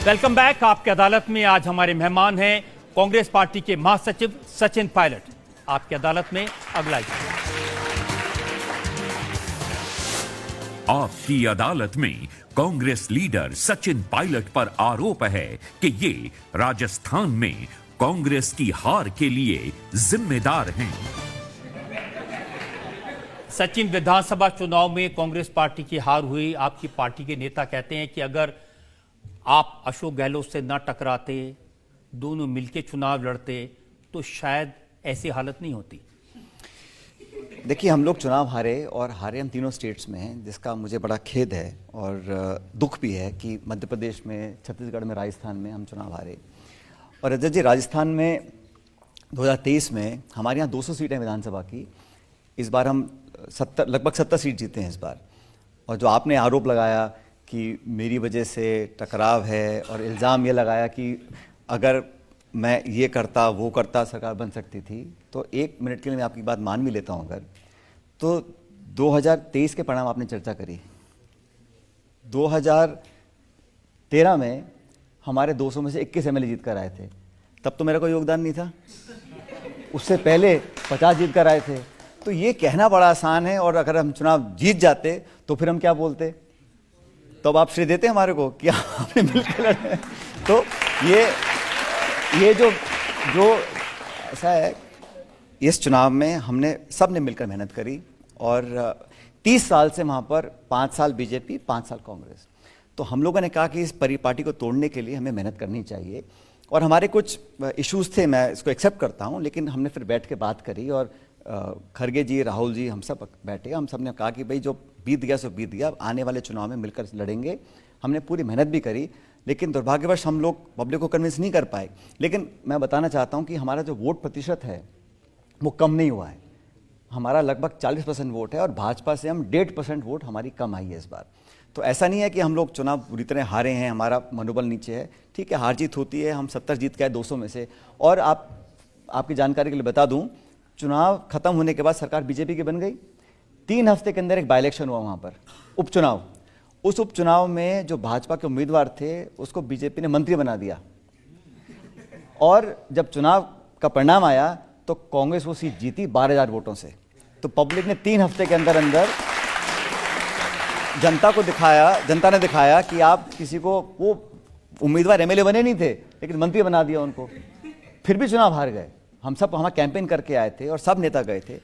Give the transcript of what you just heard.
Welcome back. आपकी अदालत में आज हमारे मेहमान हैं कांग्रेस पार्टी के महासचिव सचिन पायलट। आपकी अदालत में अगला आपकी अदालत में कांग्रेस लीडर सचिन पायलट पर आरोप है कि ये राजस्थान में कांग्रेस की हार के लिए जिम्मेदार हैं। सचिन, विधानसभा चुनाव में कांग्रेस पार्टी की हार हुई। आपकी पार्टी के नेता कहते हैं कि अगर आप अशोक गहलोत से न टकराते, दोनों मिलकर चुनाव लड़ते तो शायद ऐसी हालत नहीं होती। देखिए, हम लोग चुनाव हारे और हारे हम तीनों स्टेट्स में हैं, जिसका मुझे बड़ा खेद है और दुख भी है कि मध्य प्रदेश में, छत्तीसगढ़ में, राजस्थान में हम चुनाव हारे। और रजत जी, राजस्थान में 2023 में हमारे यहाँ 200 सीटें विधानसभा की। इस बार हम लगभग 70 सीट जीते हैं इस बार। और जो आपने आरोप लगाया कि मेरी वजह से टकराव है और इल्ज़ाम ये लगाया कि अगर मैं ये करता वो करता सरकार बन सकती थी, तो एक मिनट के लिए मैं आपकी बात मान भी लेता हूँ। अगर तो 2023 के परिणाम आपने चर्चा करी, 2013 में हमारे 200 में से 21 एमएलए जीत कर आए थे। तब तो मेरा कोई योगदान नहीं था। उससे पहले 50 जीत कर आए थे। तो ये कहना बड़ा आसान है, और अगर हम चुनाव जीत जाते तो फिर हम क्या बोलते? तो अब आप श्रेय देते हमारे को कि आपने मिलकर लड़े। तो ये जो ऐसा है, इस चुनाव में हमने सबने मिलकर मेहनत करी और 30 साल से वहाँ पर 5 साल बीजेपी, 5 साल कांग्रेस। तो हम लोगों ने कहा कि इस पार्टी को तोड़ने के लिए हमें मेहनत करनी चाहिए। और हमारे कुछ इश्यूज थे, मैं इसको एक्सेप्ट करता हूँ, लेकिन हमने फिर बैठ के बात करी और खड़गे जी, राहुल जी, हम सब बैठे। हम सब ने कहा कि भाई जो बीत गया सो बीत गया, आने वाले चुनाव में मिलकर लड़ेंगे। हमने पूरी मेहनत भी करी, लेकिन दुर्भाग्यवश हम लोग पब्लिक को कन्विंस नहीं कर पाए। लेकिन मैं बताना चाहता हूं कि हमारा जो वोट प्रतिशत है वो कम नहीं हुआ है। हमारा लगभग 40% वोट है और भाजपा से हम 1.5% वोट हमारी कम आई है इस बार। तो ऐसा नहीं है कि हम लोग चुनाव पूरी तरह हारे हैं, हमारा मनोबल नीचे है। ठीक है, हार जीत होती है। हम 70 जीत के आए 200 में से। और आपकी जानकारी के लिए बता दूं, चुनाव खत्म होने के बाद सरकार बीजेपी की बन गई। 3 हफ्ते के अंदर एक बाई इलेक्शन हुआ वहां पर, उपचुनाव। उस उपचुनाव में जो भाजपा के उम्मीदवार थे उसको बीजेपी ने मंत्री बना दिया। और जब चुनाव का परिणाम आया तो कांग्रेस वो सीट जीती 12,000 वोटों से। तो पब्लिक ने 3 हफ्ते के अंदर अंदर जनता ने दिखाया कि आप किसी को, वो उम्मीदवार एमएलए बने नहीं थे लेकिन मंत्री बना दिया उनको। फिर भी चुनाव हार गए। हम सब वहाँ कैंपेन करके आए थे और सब नेता गए थे।